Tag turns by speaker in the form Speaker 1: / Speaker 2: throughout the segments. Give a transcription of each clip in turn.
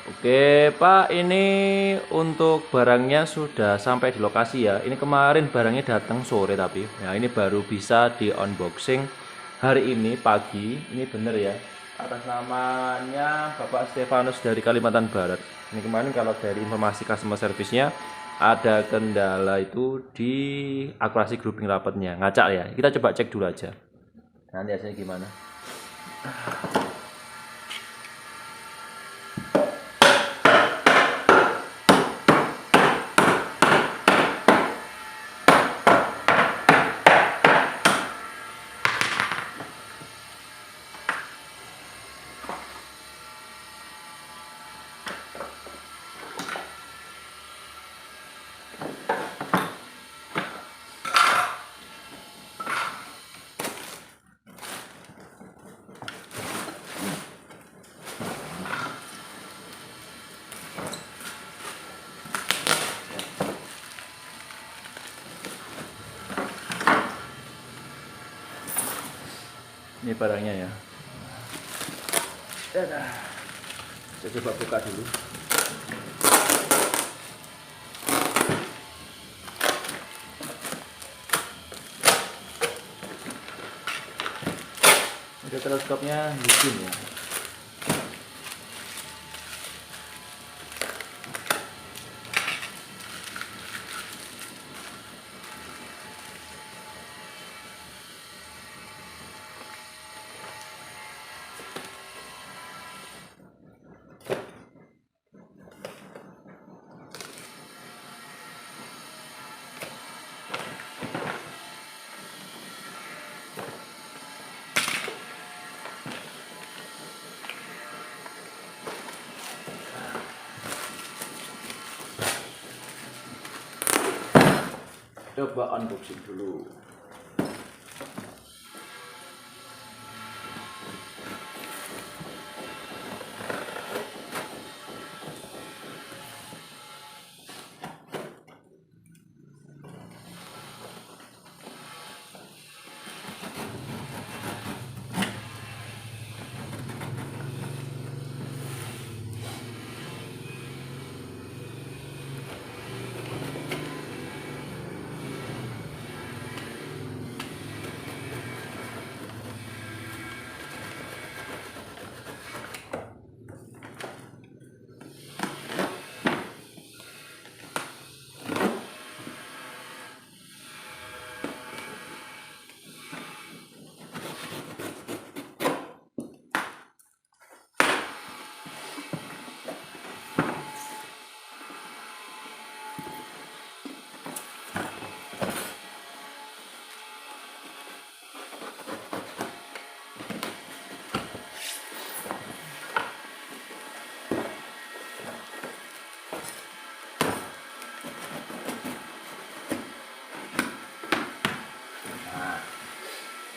Speaker 1: Oke Pak, ini untuk barangnya sudah sampai di lokasi ya. Ini kemarin barangnya datang sore tapi, ya ini baru bisa di unboxing hari ini pagi. Ini bener ya. Atas namanya Bapak Stefanus dari Kalimantan Barat. Ini kemarin kalau dari informasi customer service-nya ada kendala itu di akurasi grouping rapatnya. Ngacak ya. Kita coba cek dulu aja. Nanti hasilnya gimana. Ini barangnya ya. Saya coba buka dulu. Ada teleskopnya bikin ya. Coba unboxing dulu.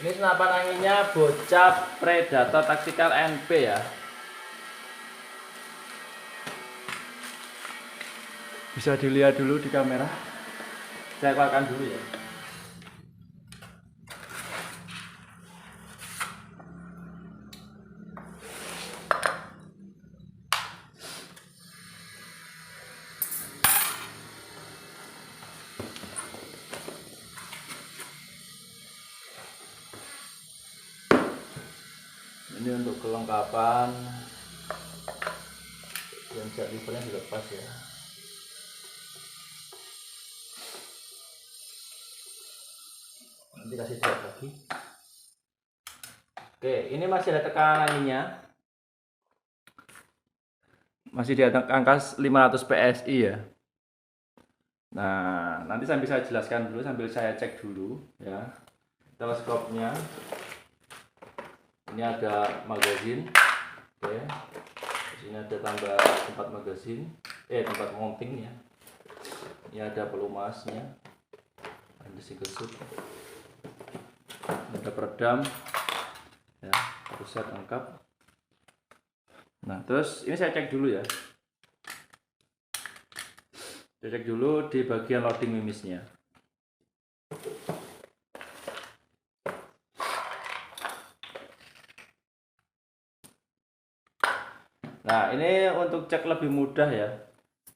Speaker 1: Ini senapan anginnya Bocap Predator Tactical NP ya. Bisa dilihat dulu di kamera. Saya keluarkan dulu ya. Ini untuk kelengkapan yang jet levernya dilepas ya. Nanti kasih jet lagi. Oke, ini masih ada tekanan anginnya. Masih di angka 500 PSI ya. Nah, nanti sambil saya jelaskan dulu sambil saya cek dulu ya. Teleskopnya. Ini ada magazin. Oke. Di sini ada tambah tempat magazin, tempat mounting ya. Ini ada pelumasnya. Ada single shoot. Ada peredam. Ya, satu set lengkap. Nah, terus ini saya cek dulu ya. Saya cek dulu di bagian loading mimisnya. Nah, ini untuk cek lebih mudah ya.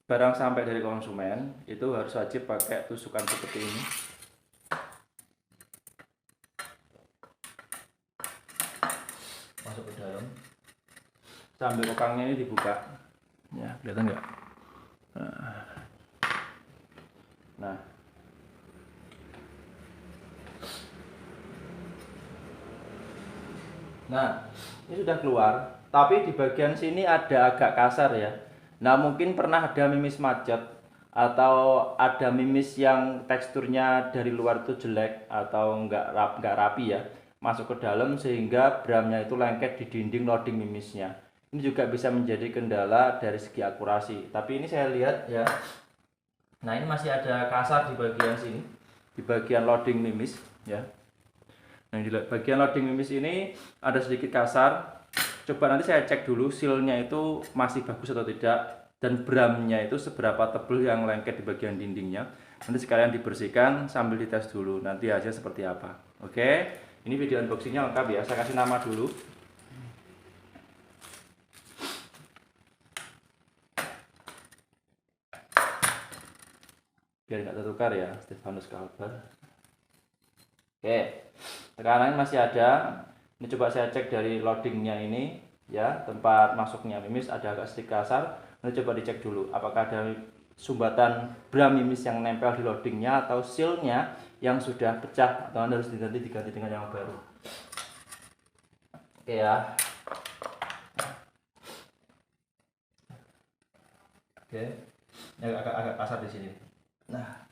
Speaker 1: Barang sampai dari konsumen itu harus wajib pakai tusukan seperti ini. Masuk ke dalam. Sambil kokangnya ini dibuka. Ya, kelihatan nggak? Nah. Nah, ini sudah keluar. Tapi di bagian sini ada agak kasar ya. Nah, mungkin pernah ada mimis macet atau ada mimis yang teksturnya dari luar itu jelek atau nggak rapi ya, masuk ke dalam sehingga bramnya itu lengket di dinding loading mimisnya. Ini juga bisa menjadi kendala dari segi akurasi. Tapi ini saya lihat ya. Nah, ini masih ada kasar di bagian sini, di bagian loading mimis ya. Nah, di bagian loading mimis ini ada sedikit kasar. Coba nanti saya cek dulu sealnya itu masih bagus atau tidak, dan bramnya itu seberapa tebal yang lengket di bagian dindingnya. Nanti sekalian dibersihkan sambil dites dulu, nanti hasil seperti apa. Oke, ini video unboxingnya lengkap ya. Saya kasih nama dulu. Biar nggak tertukar ya, Stefanus Kalbar. Oke, sekarang masih ada. Ini coba saya cek dari loadingnya ini ya, tempat masuknya mimis ada agak sedikit kasar. Ini coba dicek dulu apakah ada sumbatan bram mimis yang nempel di loadingnya atau sealnya yang sudah pecah atau harus diganti dengan yang baru. Oke ya. Oke, ini agak kasar di sini. Nah,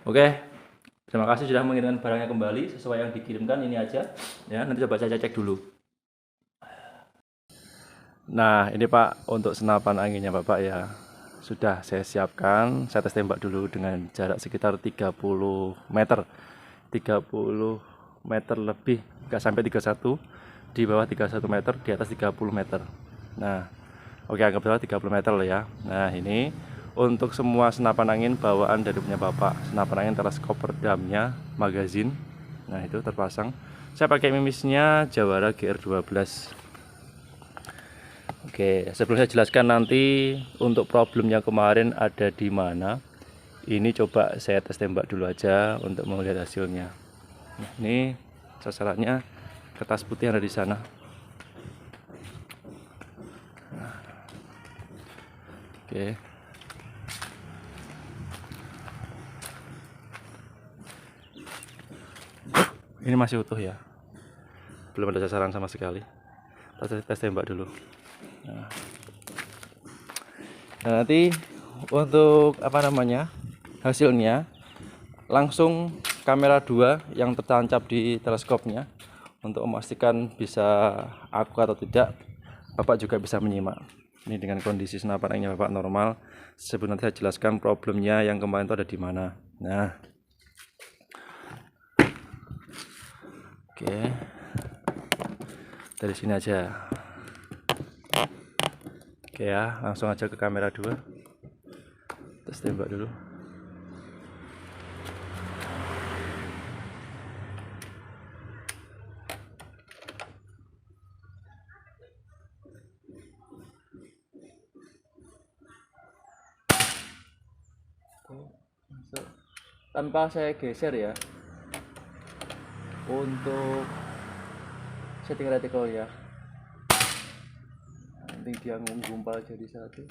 Speaker 1: oke. Terima kasih sudah mengirimkan barangnya kembali sesuai yang dikirimkan. Ini aja ya, nanti coba saya cek dulu. Nah, ini Pak untuk senapan anginnya Bapak ya. Sudah saya siapkan, saya tes tembak dulu dengan jarak sekitar 30 meter. 30 meter lebih, nggak sampai 31, di bawah 31 meter, di atas 30 meter. Nah, oke, anggaplah 30 meter loh ya. Nah, ini untuk semua senapan angin bawaan dari punya Bapak. Senapan angin teleskop peredamnya, magazin. Nah, itu terpasang. Saya pakai mimisnya Jawara GR12. Oke, sebelum saya jelaskan nanti untuk problemnya kemarin ada di mana, ini coba saya tes tembak dulu aja untuk melihat hasilnya. Nah, ini sasarannya kertas putih yang ada di sana. Nah, oke. Ini masih utuh ya, belum ada sasaran sama sekali. Tes tembak dulu. Nah, nanti untuk hasilnya langsung kamera 2 yang tertancap di teleskopnya untuk memastikan bisa aku atau tidak. Bapak juga bisa menyimak. Ini dengan kondisi senapan anginnya Bapak normal. Sebelum nanti saya jelaskan problemnya yang kemarin itu ada di mana. Nah, oke, dari sini aja. Oke ya, langsung aja ke kamera 2. Tes tembak dulu. Tanpa saya geser ya, untuk setting reticle ya, nanti dia menggumpal jadi satu.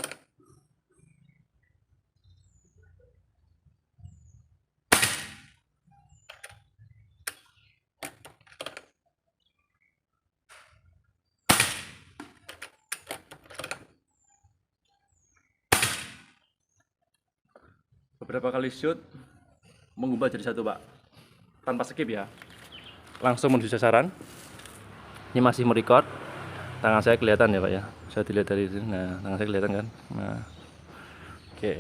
Speaker 1: Beberapa kali shoot menggumpal jadi satu Pak, tanpa skip ya, langsung menuju sasaran. Ini masih merecord, tangan saya kelihatan ya Pak ya, saya dilihat dari itu. Nah, tangan saya kelihatan kan. Nah, oke,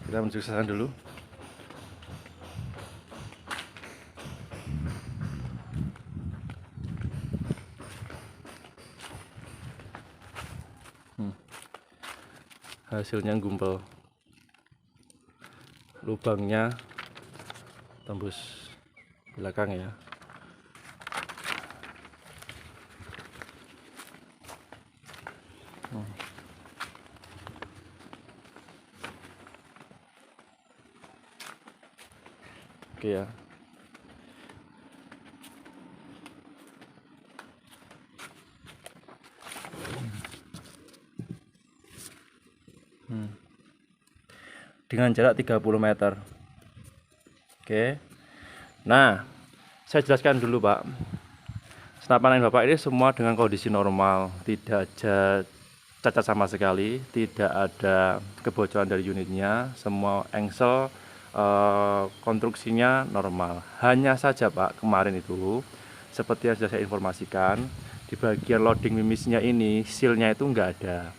Speaker 1: kita menuju sasaran dulu. Hasilnya gumpal, lubangnya tembus belakang ya. Oke ya. Dengan jarak 30 meter. Oke. Nah, saya jelaskan dulu, Pak. Senapan angin Bapak ini semua dengan kondisi normal, tidak ada cacat sama sekali, tidak ada kebocoran dari unitnya, semua engsel konstruksinya normal. Hanya saja Pak, kemarin itu seperti yang sudah saya informasikan, di bagian loading mimisnya ini sealnya itu enggak ada.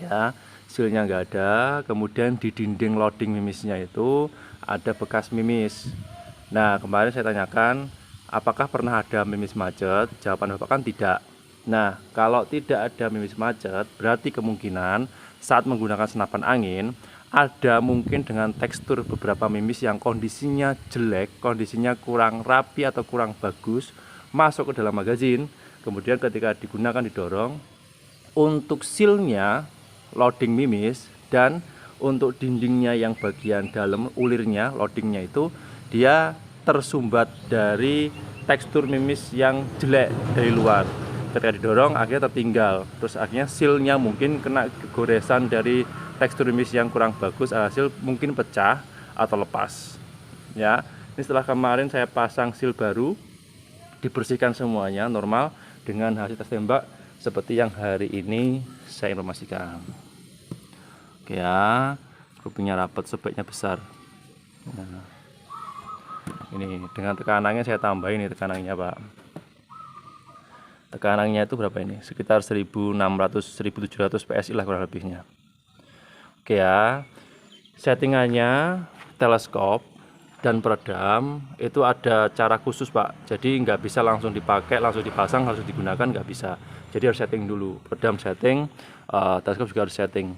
Speaker 1: Ya, sealnya enggak ada. Kemudian di dinding loading mimisnya itu ada bekas mimis. Nah, kemarin saya tanyakan, apakah pernah ada mimis macet? Jawaban Bapak kan tidak. Nah, kalau tidak ada mimis macet, berarti kemungkinan saat menggunakan senapan angin, ada mungkin dengan tekstur beberapa mimis yang kondisinya jelek, kondisinya kurang rapi atau kurang bagus, masuk ke dalam magazin. Kemudian ketika digunakan didorong, untuk sealnya loading mimis dan untuk dindingnya yang bagian dalam ulirnya loadingnya itu dia tersumbat dari tekstur mimis yang jelek dari luar. Ketika didorong akhirnya tertinggal, terus akhirnya sealnya mungkin kena goresan dari tekstur mimis yang kurang bagus, hasil mungkin pecah atau lepas. Ya, ini setelah kemarin saya pasang seal baru, dibersihkan semuanya normal dengan hasil tes tembak seperti yang hari ini saya informasikan. Oke ya, groupingnya rapat, sebaiknya besar. Nah, ini dengan tekanannya saya tambahin, ini tekanannya Pak. Tekanannya itu berapa ini? Sekitar 1600-1700 PSI lah kurang lebihnya. Oke ya, settingannya teleskop dan peredam itu ada cara khusus Pak. Jadi nggak bisa langsung dipakai, langsung dipasang, langsung digunakan, nggak bisa. Jadi harus setting dulu, peredam setting, teleskop juga harus setting.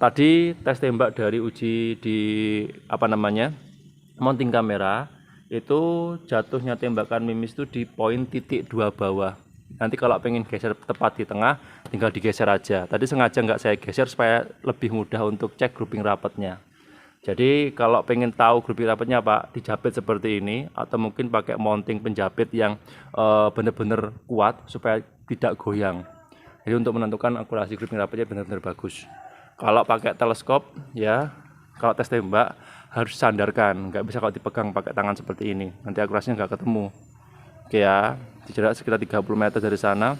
Speaker 1: Tadi tes tembak dari uji di mounting kamera itu jatuhnya tembakan mimis itu di poin titik 2 bawah. Nanti kalau pengen geser tepat di tengah, tinggal digeser aja. Tadi sengaja nggak saya geser supaya lebih mudah untuk cek grouping rapatnya. Jadi kalau pengen tahu grouping rapatnya Pak, dijapit seperti ini, atau mungkin pakai mounting penjapit yang benar-benar kuat supaya tidak goyang. Jadi untuk menentukan akurasi grouping rapatnya benar-benar bagus. Kalau pakai teleskop ya, kalau tes tembak harus sandarkan, nggak bisa kalau dipegang pakai tangan seperti ini, nanti akurasinya nggak ketemu. Oke ya, di jarak sekitar 30 meter dari sana,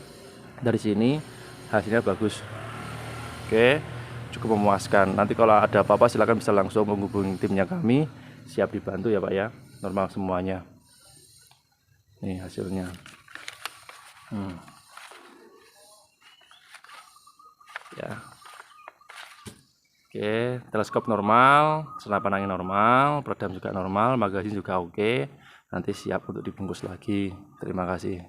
Speaker 1: dari sini hasilnya bagus. Oke, cukup memuaskan. Nanti kalau ada apa-apa silahkan bisa langsung menghubungi timnya kami, siap dibantu ya Pak ya, normal semuanya. Nih hasilnya. Ya. Oke, teleskop normal, senapan angin normal, peredam juga normal, magazin juga oke. Nanti siap untuk dibungkus lagi. Terima kasih.